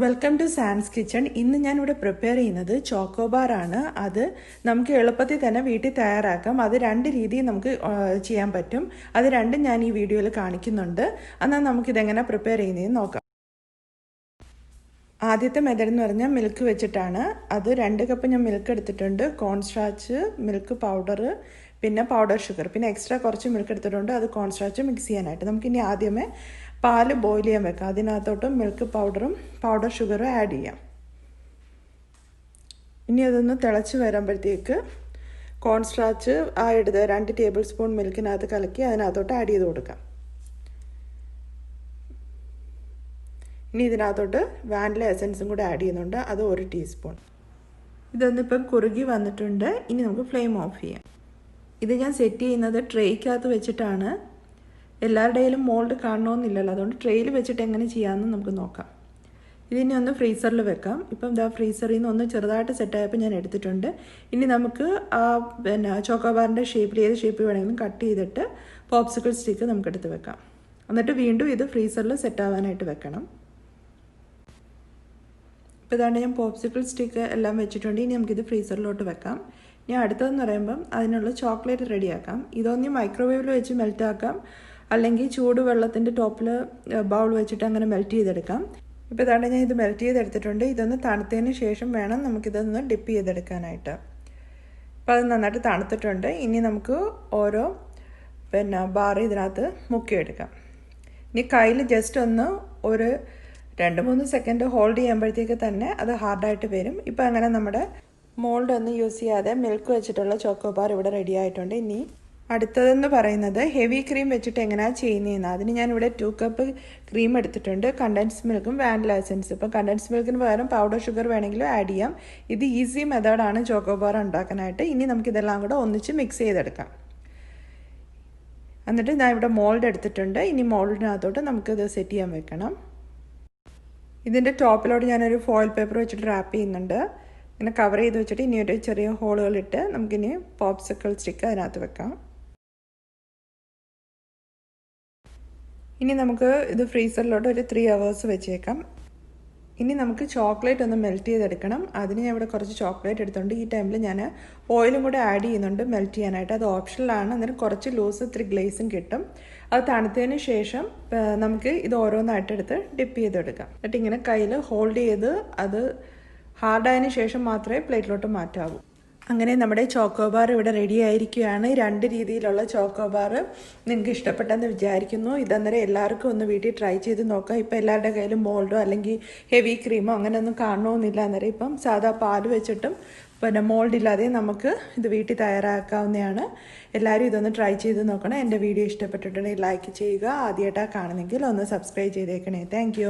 Welcome to sans kitchen. ഇന്ന് ഞാനിവിടെ prepare ചെയ്യുന്നത് ചോക്കോ ബാർ ആണ്. അത് നമുക്ക് എളുപ്പത്തിൽ തന്നെ വീട്ടിൽ തയ്യാറാക്കാം. അത് രണ്ട് രീതിയിൽ നമുക്ക് ചെയ്യാൻ പറ്റും. അത് രണ്ടും ഞാൻ ഈ വീഡിയോയിൽ കാണിക്കുന്നുണ്ട്. എന്നാൽ നമുക്കിതെങ്ങനെ പ്രിപ്പയർ ചെയ്യുന്നതെന്ന് നോക്കാം. ആദ്യത്തെ മെത്തേഡ് എന്ന് പറഞ്ഞാൽ മിൽക്ക് വെച്ചിട്ടാണ്. അത് 2 കപ്പ് ഞാൻ മിൽക്ക് എടുത്തിട്ടുണ്ട്. കോൺസ്റ്റാച്ച്, മിൽക്ക് പൗഡർ, പിന്നെ പൗഡർ ഷുഗർ, പിന്നെ എക്സ്ട്രാ കുറച്ച് മിൽക്ക് എടുത്തിട്ടുണ്ട്. അത് കോൺസ്റ്റാച്ച് മിക്സ് ചെയ്യാനായിട്ട്. നമുക്കിനി ആദ്യമേ പാല് ബോയിൽ ചെയ്യാൻ വെക്കാം. അതിനകത്തോട്ട് മിൽക്ക് പൗഡറും പൗഡർ ഷുഗറും ആഡ് ചെയ്യാം. ഇനി അതൊന്ന് തിളച്ച് വരുമ്പോഴത്തേക്ക് കോൺസ്റ്റാച്ച് എടുത്ത് 2 ടേബിൾ സ്പൂൺ മിൽക്കിനകത്ത് കലക്കി അതിനകത്തോട്ട് ആഡ് ചെയ്ത് കൊടുക്കാം. ഇനി ഇതിനകത്തോട്ട് വാനില എസൻസും കൂടെ ആഡ് ചെയ്യുന്നുണ്ട്. അത് 1 ടീസ്പൂൺ. ഇതൊന്നിപ്പം കുറുകി വന്നിട്ടുണ്ട്. ഇനി നമുക്ക് ഫ്ലെയിം ഓഫ് ചെയ്യാം. ഇത് ഞാൻ സെറ്റ് ചെയ്യുന്നത് ട്രേക്കകത്ത് വെച്ചിട്ടാണ്. എല്ലാവരുടെയും മോൾഡ് കാണണമെന്നില്ലല്ലോ, അതുകൊണ്ട് ട്രേയിൽ വെച്ചിട്ട് എങ്ങനെ ചെയ്യാമെന്ന് നമുക്ക് നോക്കാം. ഇതിനെ ഒന്ന് ഫ്രീസറിൽ വെക്കാം. ഇപ്പം ഇതാ ഫ്രീസറിൽ നിന്ന് ഒന്ന് ചെറുതായിട്ട് സെറ്റായപ്പോൾ ഞാൻ എടുത്തിട്ടുണ്ട്. ഇനി നമുക്ക് ചോക്കോ ബാറിൻ്റെ ഷേപ്പിൽ ഏത് ഷേപ്പിൽ വേണമെങ്കിലും കട്ട് ചെയ്തിട്ട് പോപ്സിക്കിൾ സ്റ്റിക്ക് നമുക്ക് എടുത്ത് വെക്കാം. എന്നിട്ട് വീണ്ടും ഇത് ഫ്രീസറിൽ സെറ്റാവാനായിട്ട് വെക്കണം. ഇപ്പോൾ ഇതാണ് ഞാൻ പോപ്സിക്കിൾ സ്റ്റിക്ക് എല്ലാം വെച്ചിട്ടുണ്ട്. ഇനി നമുക്കിത് ഫ്രീസറിലോട്ട് വെക്കാം. ഇനി അടുത്തതെന്ന് പറയുമ്പം അതിനുള്ള ചോക്ലേറ്റ് റെഡിയാക്കാം. ഇതൊന്ന് മൈക്രോവേവിൽ വെച്ച് മെൽറ്റാക്കാം, അല്ലെങ്കിൽ ചൂടുവെള്ളത്തിൻ്റെ ടോപ്പിൽ ബൗൾ വെച്ചിട്ട് അങ്ങനെ മെൽറ്റ് ചെയ്തെടുക്കാം. ഇപ്പോൾ ഇതാണ് ഞാൻ ഇത് മെൽറ്റ് ചെയ്തെടുത്തിട്ടുണ്ട്. ഇതൊന്ന് തണുത്തതിന് ശേഷം വേണം നമുക്കിതൊന്ന് ഡിപ്പ് ചെയ്തെടുക്കാനായിട്ട്. അപ്പോൾ അത് നന്നായിട്ട് തണുത്തിട്ടുണ്ട്. ഇനി നമുക്ക് ഓരോ ബാർ ഇതിനകത്ത് മുക്കിയെടുക്കാം. ഇനി കയ്യിൽ ജസ്റ്റ് ഒന്ന് ഒരു 2-3 സെക്കൻഡ് ഹോൾഡ് ചെയ്യുമ്പോഴത്തേക്ക് തന്നെ അത് ഹാർഡായിട്ട് വരും. ഇപ്പോൾ അങ്ങനെ നമ്മുടെ മോൾഡ് ഒന്നും യൂസ് ചെയ്യാതെ മിൽക്ക് വെച്ചിട്ടുള്ള ചോക്കോ ബാർ ഇവിടെ റെഡി ആയിട്ടുണ്ട്. ഇനി അടുത്തതെന്ന് പറയുന്നത് ഹെവി ക്രീം വെച്ചിട്ട് എങ്ങനെയാണ് ചെയ്യുന്നതെന്ന്. അതിന് ഞാനിവിടെ 2 കപ്പ് ക്രീം എടുത്തിട്ടുണ്ട്. കണ്ടൻസ്ഡ് മിൽക്കും വാനില എസൻസ്. ഇപ്പം കണ്ടൻസ്ഡ് മിൽക്കിന് പകരം പൗഡർ ഷുഗർ വേണമെങ്കിലും ആഡ് ചെയ്യാം. ഇത് ഈസി മെത്തേഡാണ് ചോക്കോ ബാർ ഉണ്ടാക്കാനായിട്ട്. ഇനി നമുക്കിതെല്ലാം കൂടെ ഒന്നിച്ച് മിക്സ് ചെയ്തെടുക്കാം. എന്നിട്ട് ഞാൻ ഇവിടെ മോൾഡ് എടുത്തിട്ടുണ്ട്. ഇനി മോൾഡിനകത്തോട്ട് നമുക്കിത് സെറ്റ് ചെയ്യാൻ വെക്കണം. ഇതിൻ്റെ ടോപ്പിലോട്ട് ഞാനൊരു ഫോയിൽ പേപ്പർ വെച്ചിട്ട് റാപ്പ് ചെയ്യുന്നുണ്ട്. ഇങ്ങനെ കവർ ചെയ്ത് വെച്ചിട്ട് ഇനി ഒരു ചെറിയ ഹോളുകളിട്ട് നമുക്കിനി പോപ്സിക്കിൾ സ്റ്റിക്ക് അതിനകത്ത് വെക്കാം. ഇനി നമുക്ക് ഇത് ഫ്രീസറിലോട്ട് ഒരു 3 hours വെച്ചേക്കാം. ഇനി നമുക്ക് ചോക്ലേറ്റ് ഒന്ന് മെൽറ്റ് ചെയ്തെടുക്കണം. അതിന് ഞാൻ ഇവിടെ കുറച്ച് ചോക്ലേറ്റ് എടുത്തുകൊണ്ട് ഈ ടൈമിൽ ഞാൻ ഓയിലും കൂടെ ആഡ് ചെയ്യുന്നുണ്ട് മെൽറ്റ് ചെയ്യാനായിട്ട്. അത് ഓപ്ഷണലാണ്. അന്നേരം കുറച്ച് ലൂസ് ഇത്തിരി ഗ്ലേസും കിട്ടും. അത് തണുത്തതിന് ശേഷം നമുക്ക് ഇത് ഓരോന്നായിട്ടെടുത്ത് ഡിപ്പ് ചെയ്തെടുക്കാം. എന്നിട്ട് ഇങ്ങനെ കയ്യിൽ ഹോൾഡ് ചെയ്ത് അത് ഹാർഡായതിനു ശേഷം മാത്രമേ പ്ലേറ്റിലോട്ട് മാറ്റാവൂ. അങ്ങനെ നമ്മുടെ ചോക്കോ ബാർ ഇവിടെ റെഡി ആയിരിക്കുകയാണ്. 2 രീതിയിലുള്ള ചോക്കോ ബാർ നിങ്ങൾക്ക് ഇഷ്ടപ്പെട്ടെന്ന് വിചാരിക്കുന്നു. ഇതന്നേരം എല്ലാവർക്കും ഒന്ന് വീട്ടിൽ ട്രൈ ചെയ്ത് നോക്കാം. ഇപ്പോൾ എല്ലാവരുടെ കയ്യിലും മോൾഡോ അല്ലെങ്കിൽ ഹെവി ക്രീമോ അങ്ങനെയൊന്നും കാണണമെന്നില്ല. അന്നേരം ഇപ്പം സാധാ പാൽ വെച്ചിട്ടും പിന്നെ മോൾഡ് ഇല്ലാതെ നമുക്ക് ഇത് വീട്ടിൽ തയ്യാറാക്കാവുന്നതാണ്. എല്ലാവരും ഇതൊന്ന് ട്രൈ ചെയ്ത് നോക്കണം. എൻ്റെ വീഡിയോ ഇഷ്ടപ്പെട്ടിട്ടുണ്ടെങ്കിൽ ലൈക്ക് ചെയ്യുക. ആദ്യമായിട്ടാണ് കാണുന്നെങ്കിൽ ഒന്ന് സബ്സ്ക്രൈബ് ചെയ്തേക്കണേ. താങ്ക്